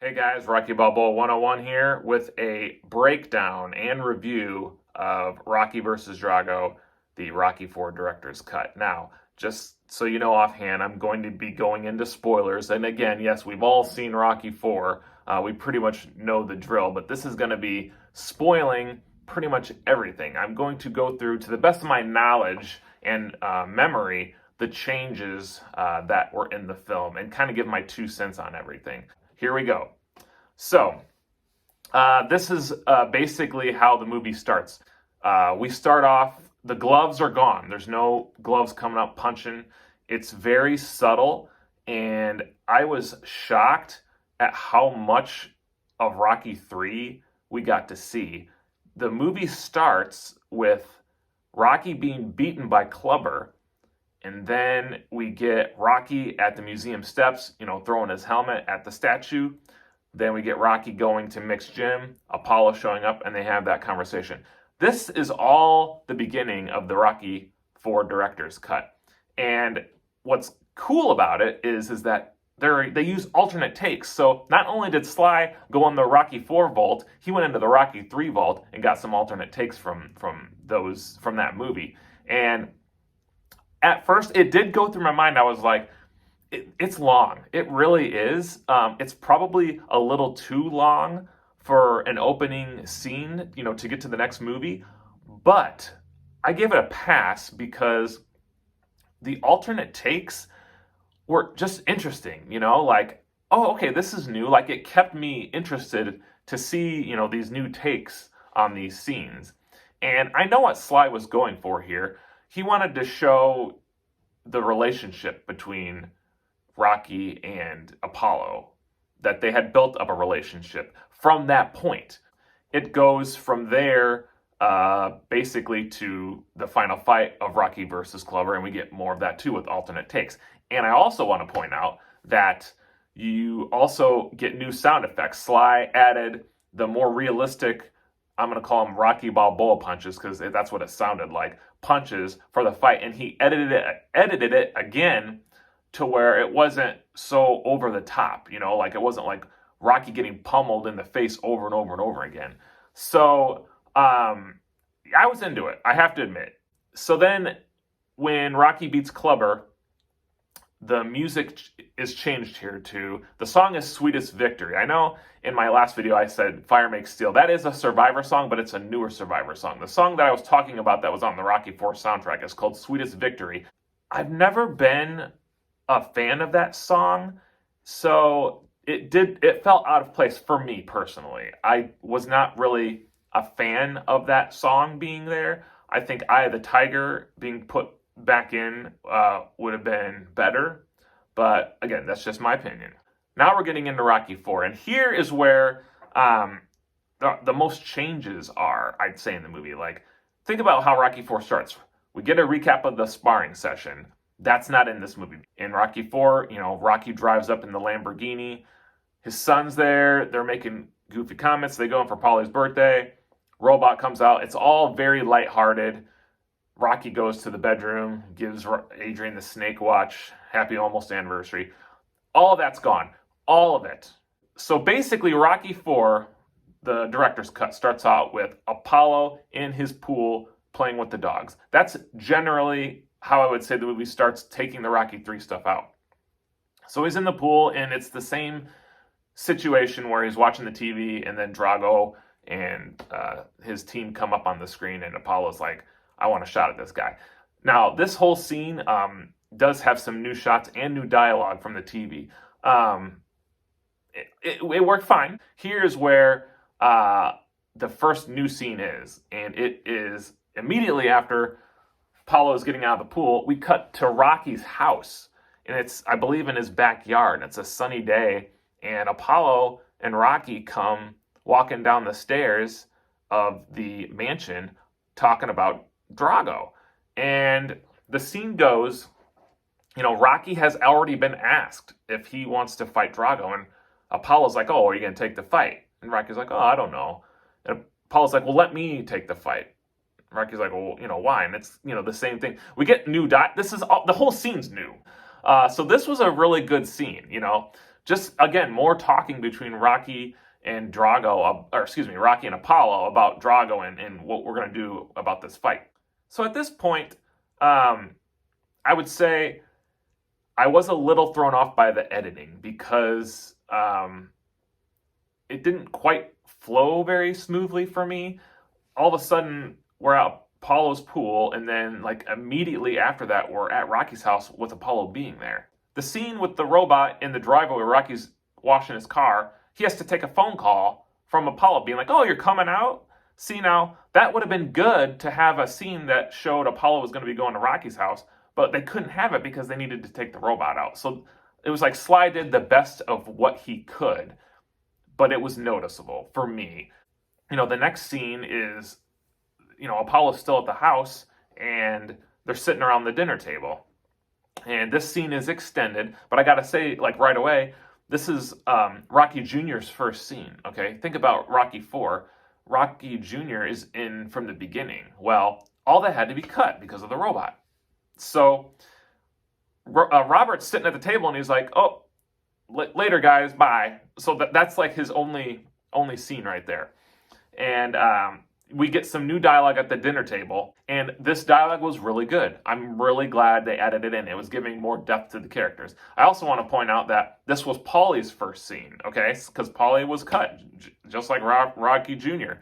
Hey guys, Rocky Balboa 101 here with a breakdown and review of Rocky vs. Drago, the Rocky 4 director's cut. Now, just so you know offhand, I'm going to be going into spoilers. And again, yes, we've all seen Rocky 4. We pretty much know the drill, but this is going to be spoiling pretty much everything. I'm going to go through, to the best of my knowledge and memory, the changes that were in the film and kind of give my 2 cents on everything. Here we go. So, this is basically how the movie starts. We start off, the gloves are gone. There's no gloves coming up punching. It's very subtle, and I was shocked at how much of Rocky 3 we got to see. The movie starts with Rocky being beaten by Clubber, and then we get Rocky at the museum steps, throwing his helmet at the statue. Then we get Rocky going to mixed gym, Apollo showing up, and they have that conversation. This is all the beginning of the Rocky 4 director's cut. And what's cool about it is that they use alternate takes. So not only did Sly go on the Rocky 4 vault, he went into the Rocky 3 vault and got some alternate takes from that movie. And at first, it did go through my mind. I was like, it's long. It really is. It's probably a little too long for an opening scene, to get to the next movie. But I gave it a pass because the alternate takes were just interesting, like, oh, okay, this is new. Like, it kept me interested to see, these new takes on these scenes. And I know what Sly was going for here. He wanted to show the relationship between Rocky and Apollo, that they had built up a relationship from that point. It goes from there basically to the final fight of Rocky versus Clubber, and we get more of that too with alternate takes. And I also want to point out that you also get new sound effects. Sly added the more realistic, I'm going to call them Rocky Balboa punches, because that's what it sounded like, punches for the fight, and he edited it again to where it wasn't so over the top, like it wasn't like Rocky getting pummeled in the face over and over and over again. So I was into it, I have to admit. So then when Rocky beats Clubber, the music is changed here to, the song is Sweetest Victory. I know in my last video I said Fire Makes Steel. That is a Survivor song, but it's a newer Survivor song. The song that I was talking about that was on the Rocky 4 soundtrack is called Sweetest Victory. I've never been a fan of that song, so it felt out of place for me personally. I was not really a fan of that song being there. I think Eye of the Tiger being put back in would have been better, but again, that's just my opinion. Now we're getting into Rocky 4, and here is where the most changes are, I'd say, in the movie. Like, think about how Rocky 4 starts. We get a recap of the sparring session. That's not in this movie. In Rocky 4, Rocky drives up in the Lamborghini. His son's there. They're making goofy comments. They go in for Polly's birthday. Robot comes out. It's all very lighthearted. Rocky goes to the bedroom, gives Adrian the snake watch. Happy almost anniversary. All of that's gone. All of it. So basically, Rocky 4, the director's cut, starts out with Apollo in his pool playing with the dogs. That's generally how I would say the movie starts, taking the Rocky 3 stuff out. So he's in the pool, and it's the same situation where he's watching the TV, and then Drago and his team come up on the screen, and Apollo's like, I want a shot at this guy. Now, this whole scene does have some new shots and new dialogue from the TV. It worked fine. Here's where the first new scene is, and it is immediately after Apollo's getting out of the pool. We cut to Rocky's house, and it's, I believe, in his backyard. It's a sunny day, and Apollo and Rocky come walking down the stairs of the mansion talking about Drago. And the scene goes, Rocky has already been asked if he wants to fight Drago, and Apollo's like, oh, are you going to take the fight? And Rocky's like, oh, I don't know. And Apollo's like, well, let me take the fight. Rocky's like, well, why? And it's, the same thing. We get new this is all, the whole scene's new. So this was a really good scene, Just again, more talking between Rocky and Drago, or excuse me, Rocky and Apollo about Drago and what we're going to do about this fight. So at this point, I would say I was a little thrown off by the editing because it didn't quite flow very smoothly for me. All of a sudden, we're at Apollo's pool, and then like immediately after that, we're at Rocky's house with Apollo being there. The scene with the robot in the driveway where Rocky's washing his car, he has to take a phone call from Apollo being like, oh, you're coming out? See, now, that would have been good to have a scene that showed Apollo was going to be going to Rocky's house, but they couldn't have it because they needed to take the robot out. So it was like Sly did the best of what he could, but it was noticeable for me. The next scene is, Apollo's still at the house, and they're sitting around the dinner table. And this scene is extended, but I gotta say, like right away, this is Rocky Jr.'s first scene, okay? Think about Rocky IV. Rocky Jr. is in from the beginning. Well, all that had to be cut because of the robot. So Robert's sitting at the table, and he's like, oh, later, guys, bye. So that's like his only scene right there. And we get some new dialogue at the dinner table, and this dialogue was really good. I'm really glad they added it in. It was giving more depth to the characters. I also want to point out that this was Paulie's first scene, okay? Because Paulie was cut, just like Rocky Jr.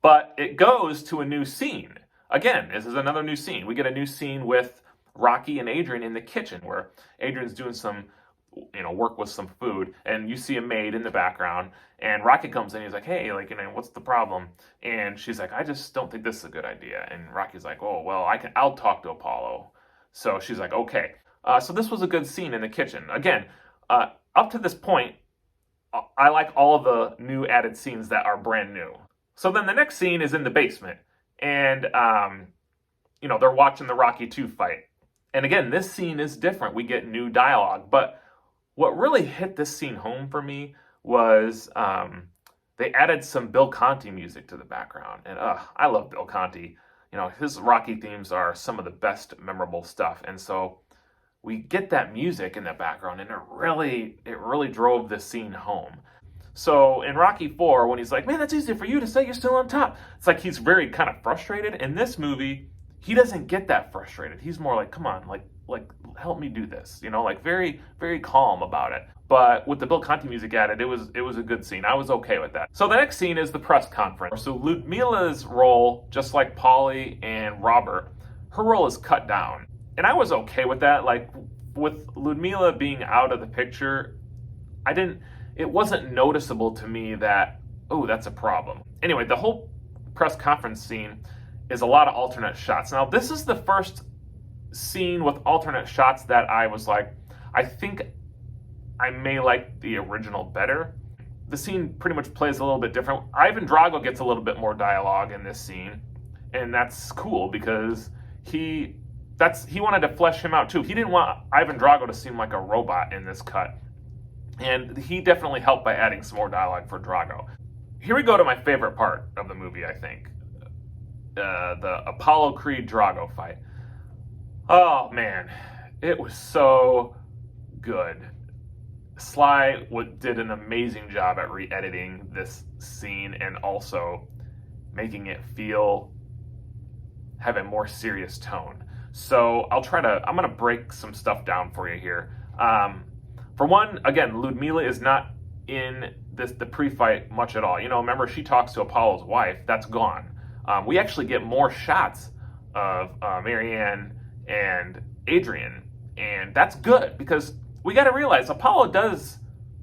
But it goes to a new scene. Again, this is another new scene. We get a new scene with Rocky and Adrian in the kitchen, where Adrian's doing some work with some food, and you see a maid in the background, and Rocky comes in, he's like, hey, what's the problem? And she's like, I just don't think this is a good idea. And Rocky's like, oh, well, I'll talk to Apollo. So she's like, okay. So this was a good scene in the kitchen. Again, up to this point, I like all of the new added scenes that are brand new. So then the next scene is in the basement, and, they're watching the Rocky II fight. And again, this scene is different. We get new dialogue, but what really hit this scene home for me was they added some Bill Conti music to the background. And I love Bill Conti. His Rocky themes are some of the best memorable stuff. And so we get that music in the background, and it really drove the scene home. So in Rocky IV, when he's like, man, that's easy for you to say, you're still on top. It's like he's very kind of frustrated. In this movie, he doesn't get that frustrated. He's more like, come on, like help me do this, very, very calm about it. But with the Bill Conti music added, it was a good scene. I was okay with that. So the next scene is the press conference. So Ludmila's role, just like Paulie and Robert, her role is cut down. And I was okay with that. Like with Ludmila being out of the picture, it wasn't noticeable to me that, oh, that's a problem. Anyway, the whole press conference scene is a lot of alternate shots. Now, this is the first scene with alternate shots that I was like, I think I may like the original better. The scene pretty much plays a little bit different. Ivan Drago gets a little bit more dialogue in this scene, and that's cool because he wanted to flesh him out too. He didn't want Ivan Drago to seem like a robot in this cut, and he definitely helped by adding some more dialogue for Drago. Here we go to my favorite part of the movie, I think. The Apollo Creed Drago fight. Oh man, it was so good. Sly did an amazing job at re-editing this scene and also making it have a more serious tone. So I'm going to break some stuff down for you here. For one, again, Ludmila is not in the pre-fight much at all. Remember, she talks to Apollo's wife. That's gone. We actually get more shots of Marianne and Adrian, and that's good because we got to realize Apollo does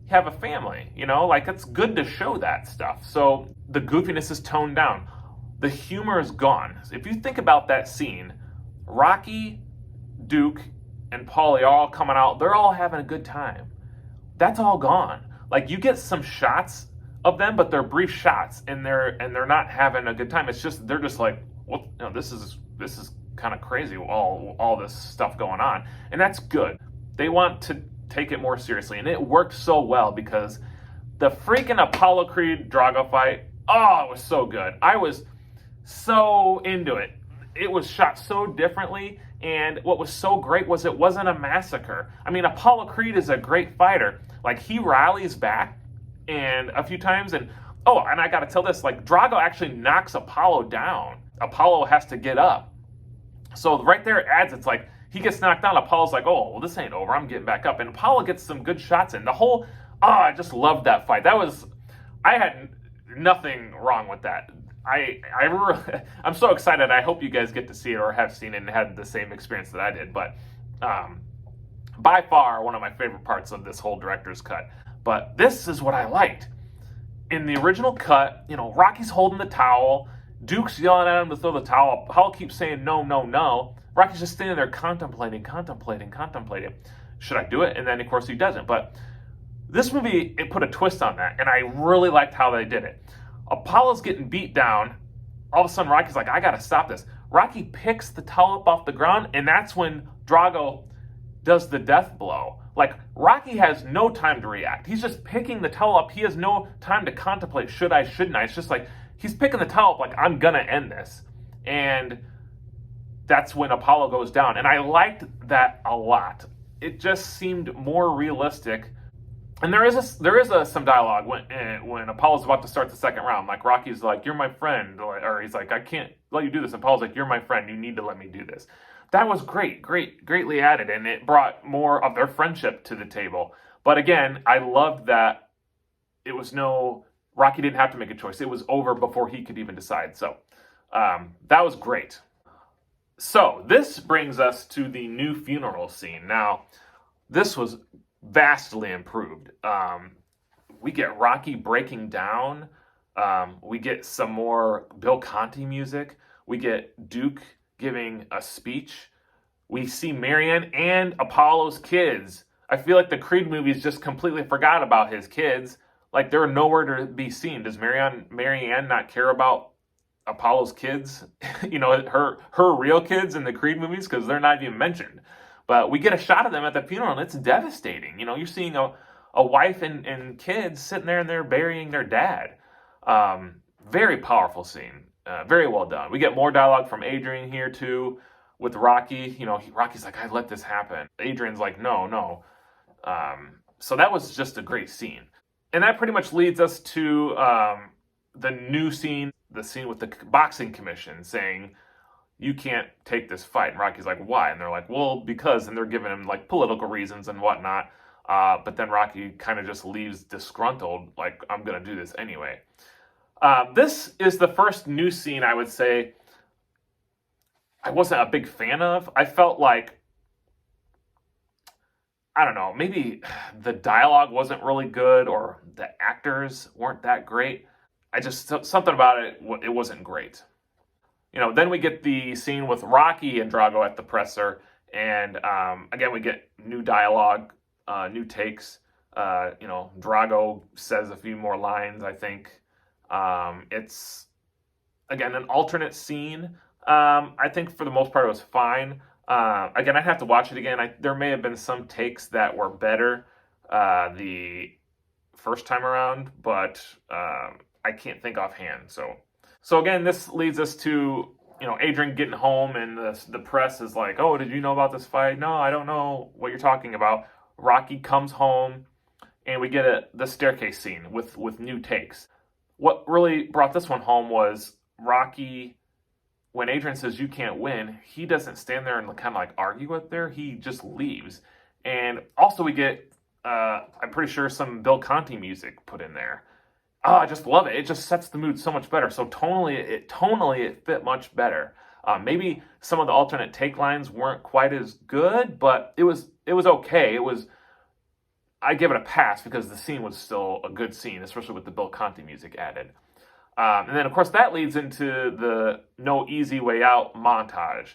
have a family, it's good to show that stuff. So the goofiness is toned down. The humor is gone. If you think about that scene, Rocky, Duke, and Paulie are all coming out. They're all having a good time. That's all gone. Like, you get some shots of them, but they're brief shots, and they're not having a good time. It's just they're just like, well, this is kind of crazy. All this stuff going on, and that's good. They want to take it more seriously, and it worked so well because the freaking Apollo Creed Drago fight. Oh, it was so good. I was so into it. It was shot so differently, And what was so great was it wasn't a massacre. I mean, Apollo Creed is a great fighter. Like, he rallies back and a few times, and oh, and I gotta tell this, like, Drago actually knocks Apollo down. Apollo has to get up. So right there it adds, it's like, he gets knocked down, Apollo's like, oh, well, this ain't over, I'm getting back up. And Apollo gets some good shots in. I just loved that fight. I had nothing wrong with that. I'm so excited. I hope you guys get to see it or have seen it and had the same experience that I did. But by far, one of my favorite parts of this whole director's cut. But this is what I liked. In the original cut, Rocky's holding the towel. Duke's yelling at him to throw the towel. Apollo keeps saying no, no, no. Rocky's just standing there contemplating. Should I do it? And then, of course, he doesn't. But this movie, it put a twist on that. And I really liked how they did it. Apollo's getting beat down. All of a sudden, Rocky's like, I got to stop this. Rocky picks the towel up off the ground, and that's when Drago does the death blow. Like, Rocky has no time to react. He's just picking the towel up. He has no time to contemplate, should I, shouldn't I? It's just like, he's picking the towel up like, I'm going to end this. And that's when Apollo goes down. And I liked that a lot. It just seemed more realistic. And there is some dialogue when Apollo's about to start the second round. Like, Rocky's like, you're my friend. Or he's like, I can't let you do this. And Apollo's like, you're my friend. You need to let me do this. That was greatly added. And it brought more of their friendship to the table. But again, I loved that Rocky didn't have to make a choice. It was over before he could even decide. So that was great. So this brings us to the new funeral scene. Now, this was vastly improved. We get Rocky breaking down. We get some more Bill Conti music. We get Duke giving a speech. We see Marianne and Apollo's kids. I feel like the Creed movies just completely forgot about his kids. Like, they're nowhere to be seen. Does Marianne not care about Apollo's kids? Her real kids in the Creed movies? Because they're not even mentioned. But we get a shot of them at the funeral, and it's devastating. You're seeing a wife and kids sitting there, and they're burying their dad. Very powerful scene. Very well done. We get more dialogue from Adrian here, too, with Rocky. Rocky's like, I let this happen. Adrian's like, no. So that was just a great scene. And that pretty much leads us to the new scene, the scene with the boxing commission saying, you can't take this fight. And Rocky's like, why? And they're like, well, because. And they're giving him like political reasons and whatnot. But then Rocky kind of just leaves disgruntled, like, I'm going to do this anyway. This is the first new scene I would say I wasn't a big fan of. I felt like, I don't know, maybe the dialogue wasn't really good or the actors weren't that great. Something about it wasn't great. Then we get the scene with Rocky and Drago at the presser. And again, we get new dialogue, new takes. Drago says a few more lines, I think. It's, again, an alternate scene. I think for the most part it was fine. Again, I'd have to watch it again. There may have been some takes that were better the first time around, but I can't think offhand. So again, this leads us to, Adrian getting home, and the press is like, oh, did you know about this fight? No, I don't know what you're talking about. Rocky comes home, and we get the staircase scene with new takes. What really brought this one home was Rocky, when Adrian says you can't win, he doesn't stand there and kind of like argue with her. He just leaves. And also we get, I'm pretty sure, some Bill Conti music put in there. Oh, I just love it. It just sets the mood so much better. So tonally it fit much better. Maybe some of the alternate take lines weren't quite as good, but it was okay. I give it a pass because the scene was still a good scene, especially with the Bill Conti music added. And then, of course, that leads into the No Easy Way Out montage.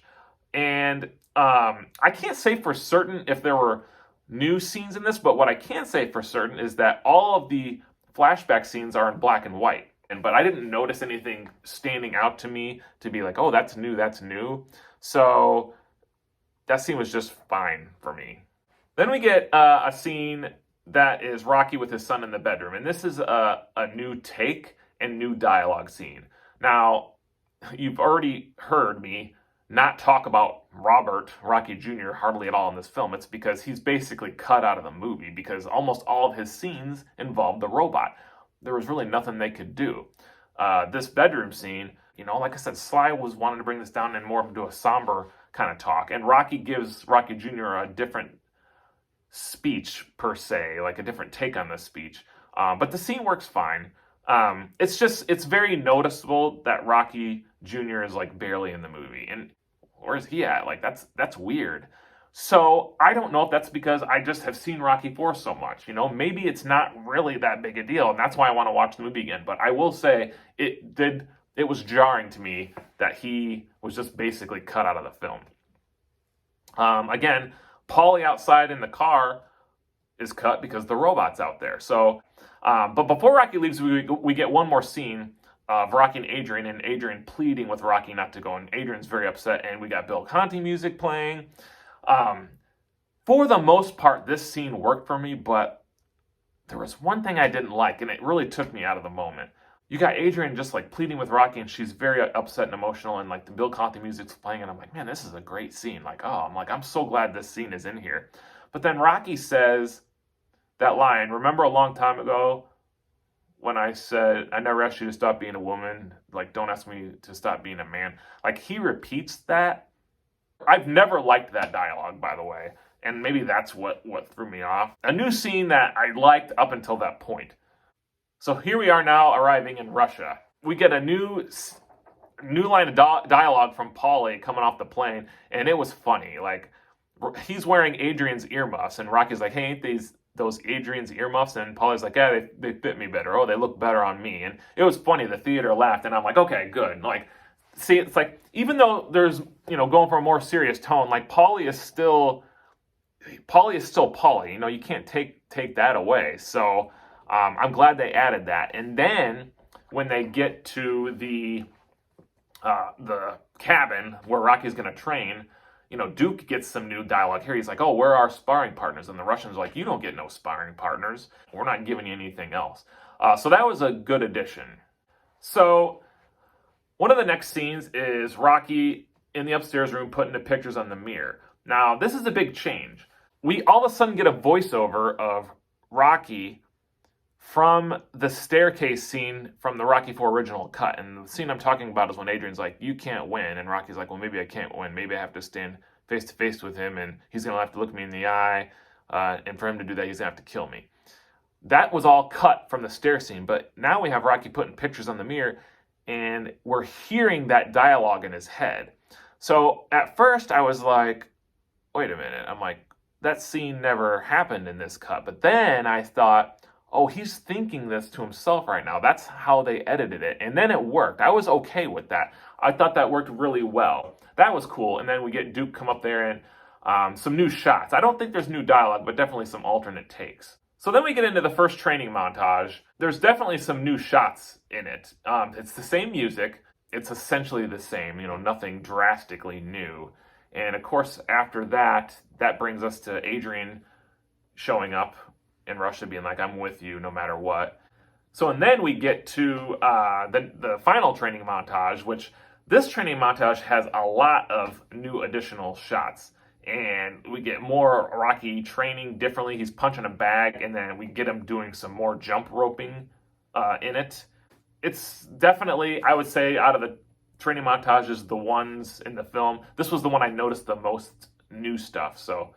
And I can't say for certain if there were new scenes in this, but what I can say for certain is that all of the flashback scenes are in black and white. But I didn't notice anything standing out to me to be like, oh, that's new. So that scene was just fine for me. Then we get a scene that is Rocky with his son in the bedroom. And this is a new take and new dialogue scene. Now, you've already heard me not talk about Rocky Jr. hardly at all in this film. It's because he's basically cut out of the movie because almost all of his scenes involved the robot. There was really nothing they could do. This bedroom scene, like I said, Sly was wanting to bring this down and more into a somber kind of talk. And Rocky gives Rocky Jr. a different speech, per se, like a different take on this speech. But the scene works fine. It's very noticeable that Rocky Jr. is like barely in the movie. And where's he at? Like that's weird. So I don't know if that's because I just have seen Rocky 4 so much. Maybe it's not really that big a deal, and that's why I want to watch the movie again. But I will say it was jarring to me that he was just basically cut out of the film. Again, Paulie outside in the car is cut because the robot's out there. So, but before Rocky leaves, we get one more scene of Rocky and Adrian pleading with Rocky not to go, and Adrian's very upset, and we got Bill Conti music playing. For the most part, this scene worked for me, but there was one thing I didn't like, and it really took me out of the moment. You got Adrian just like pleading with Rocky, and she's very upset and emotional, and like the Bill Conti music's playing, and I'm like, man, this is a great scene. I'm so glad this scene is in here. But then Rocky says that line, remember a long time ago when I said, I never asked you to stop being a woman, like, don't ask me to stop being a man. Like, he repeats that. I've never liked that dialogue, by the way, and maybe that's what threw me off. A new scene that I liked up until that point. So here we are now arriving in Russia. We get a new line of dialogue from Paulie coming off the plane, and it was funny. Like, he's wearing Adrian's earmuffs, and Rocky's like, hey, ain't those Adrian's earmuffs? And Paulie's like, yeah, they fit me better. Oh, they look better on me. And it was funny. The theater laughed, and I'm like, okay, good. Like, see, it's like, even though there's, going for a more serious tone, like, Paulie is still Paulie. You can't take that away. So I'm glad they added that. And then when they get to the cabin where Rocky's going to train, Duke gets some new dialogue here. He's like, oh, where are our sparring partners? And the Russians are like, you don't get no sparring partners. We're not giving you anything else. So that was a good addition. So one of the next scenes is Rocky in the upstairs room putting the pictures on the mirror. Now, this is a big change. We all of a sudden get a voiceover of Rocky from the staircase scene from the Rocky 4 original cut. And the scene I'm talking about is when Adrian's like, you can't win. And Rocky's like, well, maybe I can't win. Maybe I have to stand face to face with him, and he's going to have to look me in the eye. And for him to do that, he's going to have to kill me. That was all cut from the stair scene. But now we have Rocky putting pictures on the mirror, and we're hearing that dialogue in his head. So at first I was like, wait a minute. I'm like, that scene never happened in this cut. But then I thought, oh, he's thinking this to himself right now. That's how they edited it. And then it worked. I was okay with that. I thought that worked really well. That was cool. And then we get Duke come up there and some new shots. I don't think there's new dialogue, but definitely some alternate takes. So then we get into the first training montage. There's definitely some new shots in it. It's the same music. It's essentially the same, nothing drastically new. And of course, after that brings us to Adrian showing up in Russia being like, I'm with you no matter what. So, and then we get to the final training montage, which this training montage has a lot of new additional shots. And we get more Rocky training differently. He's punching a bag, and then we get him doing some more jump roping in it. It's definitely, I would say, out of the training montages, the ones in the film, this was the one I noticed the most new stuff. So,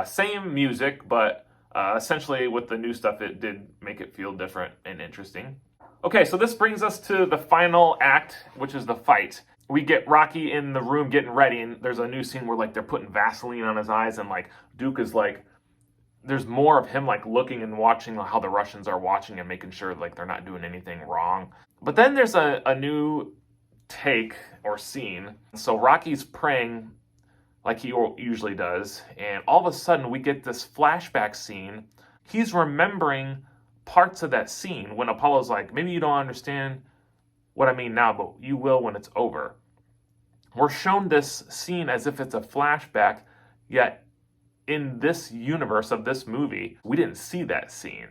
same music, but essentially with the new stuff, it did make it feel different and interesting. Okay, so this brings us to the final act, which is the fight. We get Rocky in the room getting ready, and there's a new scene where like they're putting Vaseline on his eyes, and like Duke is like, there's more of him like looking and watching how the Russians are watching and making sure like they're not doing anything wrong. But then there's a new take or scene. So Rocky's praying like he usually does, and all of a sudden we get this flashback scene. He's remembering parts of that scene when Apollo's like, maybe you don't understand what I mean now, but you will when it's over. We're shown this scene as if it's a flashback, yet in this universe of this movie, we didn't see that scene.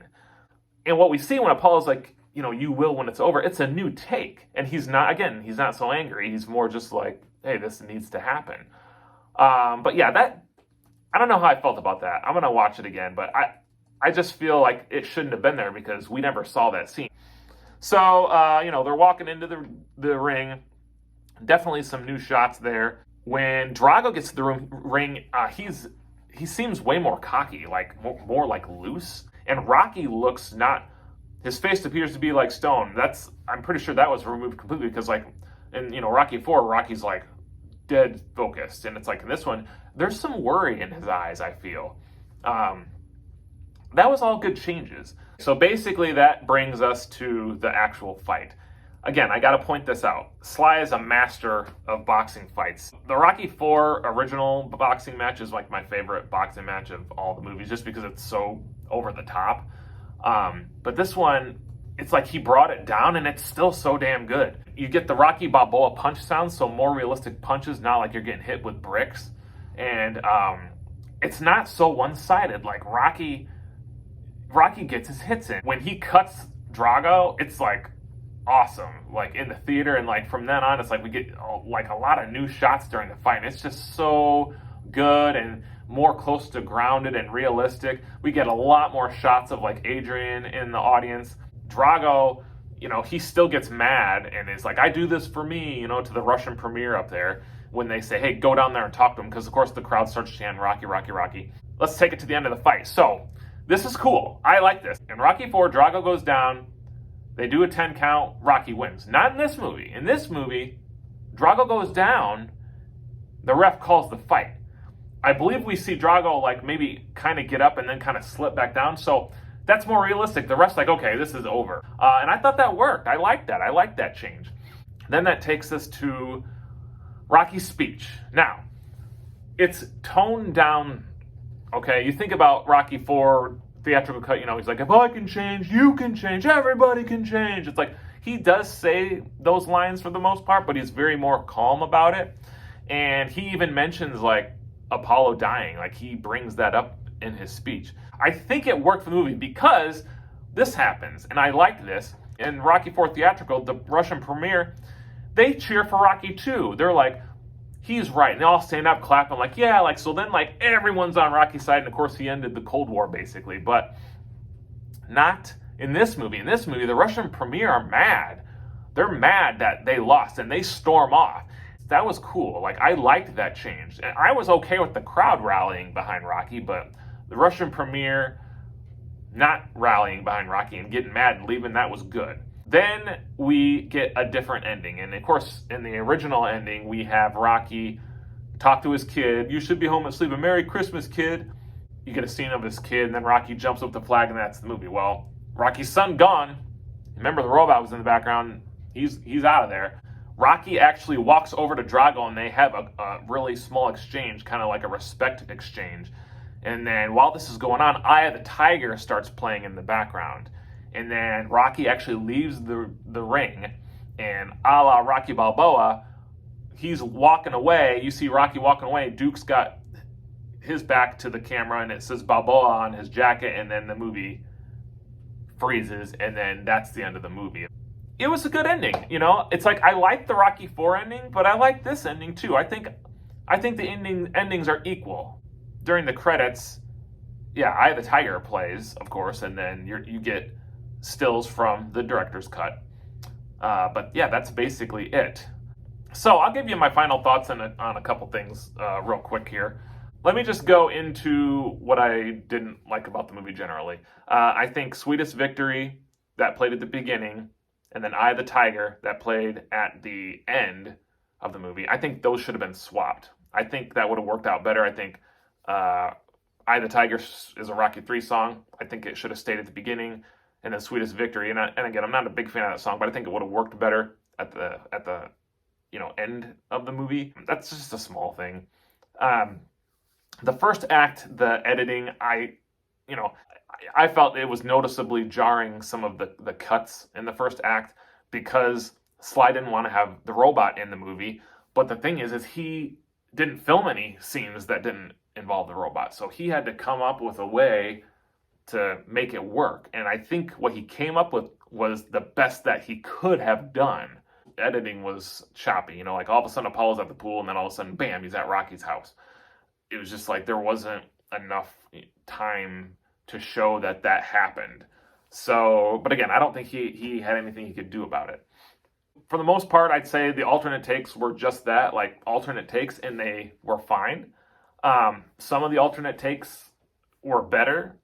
And what we see when Apollo's like, you will when it's over. It's a new take. And he's not so angry. He's more just like, hey, this needs to happen. But yeah, I don't know how I felt about that. I'm going to watch it again, but I just feel like it shouldn't have been there because we never saw that scene. So, they're walking into the ring. Definitely some new shots there. When Drago gets to the ring, he seems way more cocky, like more like loose. And Rocky looks not. His face appears to be like stone. I'm pretty sure that was removed completely because like in Rocky 4, Rocky's like dead focused, and it's like in this one, there's some worry in his eyes. I feel. That was all good changes. So basically, that brings us to the actual fight. Again, I got to point this out. Sly is a master of boxing fights. The Rocky IV original boxing match is like my favorite boxing match of all the movies, just because it's so over the top. But this one, it's like he brought it down, and it's still so damn good. You get the Rocky Balboa punch sound, so more realistic punches, not like you're getting hit with bricks. And it's not so one-sided. Like Rocky gets his hits in. When he cuts Drago, it's like awesome, like in the theater, and like from then on, it's like we get like a lot of new shots during the fight. And it's just so good and more close to grounded and realistic. We get a lot more shots of like Adrian in the audience. Drago, he still gets mad and is like, I do this for me, to the Russian premiere up there when they say, hey, go down there and talk to him, because of course the crowd starts chanting Rocky, Rocky, Rocky. Let's take it to the end of the fight. So this is cool. I like this. In Rocky IV, Drago goes down. They do a 10 count. Rocky wins. Not in this movie. In this movie, Drago goes down. The ref calls the fight. I believe we see Drago like maybe kind of get up and then kind of slip back down. So that's more realistic. The ref's like, okay, this is over. And I thought that worked. I liked that. I liked that change. Then that takes us to Rocky's speech. Now, it's toned down. Okay, you think about Rocky IV theatrical cut, he's like, if I can change, you can change, everybody can change. It's like, he does say those lines for the most part, but he's very more calm about it. And he even mentions like Apollo dying, like he brings that up in his speech. I think it worked for the movie because this happens, and I like this. In Rocky IV theatrical, the Russian premiere, they cheer for Rocky too. They're like, he's right. And they all stand up, clapping, like, yeah, like, so then, like, everyone's on Rocky's side. And, of course, he ended the Cold War, basically. But not in this movie. In this movie, the Russian premier are mad. They're mad that they lost, and they storm off. That was cool. Like, I liked that change. And I was okay with the crowd rallying behind Rocky, but the Russian premier not rallying behind Rocky and getting mad and leaving, that was good. Then we get a different ending. And of course, in the original ending, we have Rocky talk to his kid. You should be home asleep. A Merry Christmas, kid. You get a scene of his kid, and then Rocky jumps up the flag, and that's the movie. Well, Rocky's son gone. Remember, the robot was in the background. He's out of there. Rocky actually walks over to Drago, and they have a really small exchange, kind of like a respect exchange. And then while this is going on, Eye of the Tiger starts playing in the background. And then Rocky actually leaves the ring, and a la Rocky Balboa, he's walking away. You see Rocky walking away. Duke's got his back to the camera, and it says Balboa on his jacket, and then the movie freezes, and then that's the end of the movie. It was a good ending, It's like I like the Rocky IV ending, but I like this ending too. I think the endings are equal. During the credits, yeah, Eye of the Tiger plays, of course, and then you get stills from the director's cut. But yeah, that's basically it. So I'll give you my final thoughts on a couple things real quick here. Let me just go into what I didn't like about the movie generally. I think Sweetest Victory, that played at the beginning, and then Eye of the Tiger, that played at the end of the movie. I think those should have been swapped. I think that would have worked out better. I think Eye of the Tiger is a Rocky III song. I think it should have stayed at the beginning, and then Sweetest Victory. And again, I'm not a big fan of that song, but I think it would have worked better at the end of the movie. That's just a small thing. The first act, the editing, I felt it was noticeably jarring, some of the cuts in the first act, because Sly didn't want to have the robot in the movie. But the thing is he didn't film any scenes that didn't involve the robot. So he had to come up with a way to make it work. And I think what he came up with was the best that he could have done. Editing was choppy, like all of a sudden Apollo's at the pool and then all of a sudden, bam, he's at Rocky's house. It was just like there wasn't enough time to show that happened. So, but again, I don't think he had anything he could do about it. For the most part, I'd say the alternate takes were just that, like alternate takes, and they were fine. Some of the alternate takes were better,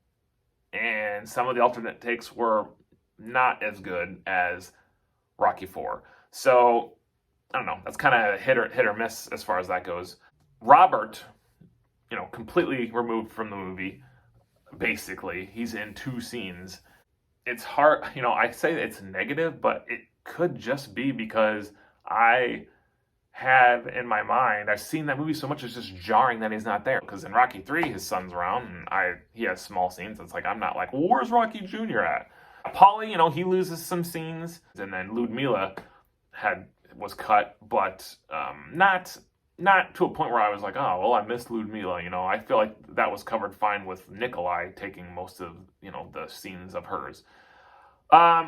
and some of the alternate takes were not as good as Rocky IV. So, I don't know. That's kind of hit or miss as far as that goes. Robert, completely removed from the movie, basically. He's in 2 scenes. It's hard, I say it's negative, but it could just be because I have in my mind, I've seen that movie so much, it's just jarring that he's not there. Because in Rocky III, his son's around, and he has small scenes. It's like, I'm not like, well, where's Rocky Jr. at? Paulie, he loses some scenes. And then Ludmilla was cut, but not to a point where I was like, oh, well, I missed Ludmilla. I feel like that was covered fine with Nikolai taking most of, the scenes of hers.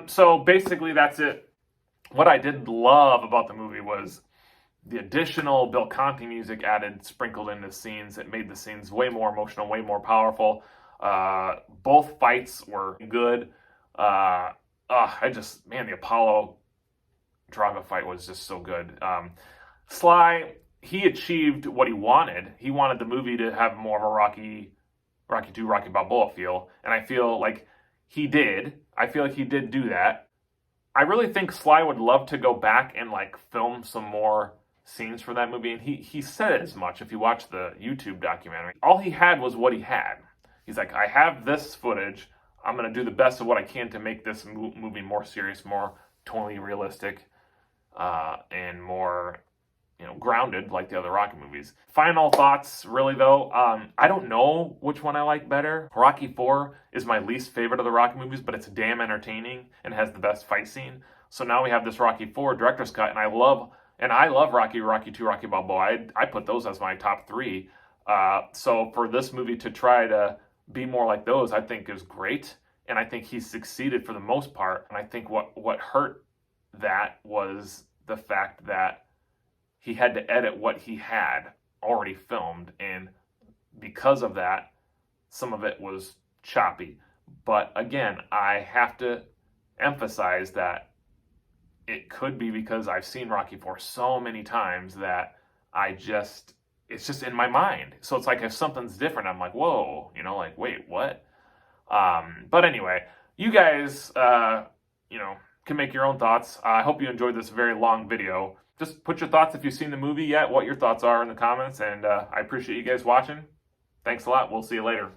So basically that's it. What I did love about the movie was the additional Bill Conti music sprinkled into scenes. It made the scenes way more emotional, way more powerful. Both fights were good. The Apollo Drago fight was just so good. Sly, he achieved what he wanted. He wanted the movie to have more of a Rocky II, Rocky Balboa feel, and I feel like he did. I feel like he did do that. I really think Sly would love to go back and film some more scenes for that movie, and he said it as much if you watch the YouTube documentary. All he had was what he had. He's like, I have this footage. I'm going to do the best of what I can to make this movie more serious, more totally realistic, and more grounded like the other Rocky movies. Final thoughts, really though, I don't know which one I like better. Rocky IV is my least favorite of the Rocky movies, but it's damn entertaining and has the best fight scene. So now we have this Rocky IV director's cut, and I love Rocky II, Rocky Balboa. I put those as my top 3. So for this movie to try to be more like those, I think is great, and I think he succeeded for the most part. And I think what hurt that was the fact that he had to edit what he had already filmed, and because of that, some of it was choppy. But again, I have to emphasize that it could be because I've seen Rocky IV so many times that it's just in my mind. So it's like if something's different, I'm like, whoa, wait, what? But anyway, you guys, can make your own thoughts. I hope you enjoyed this very long video. Just put your thoughts, if you've seen the movie yet, what your thoughts are in the comments, and I appreciate you guys watching. Thanks a lot. We'll see you later.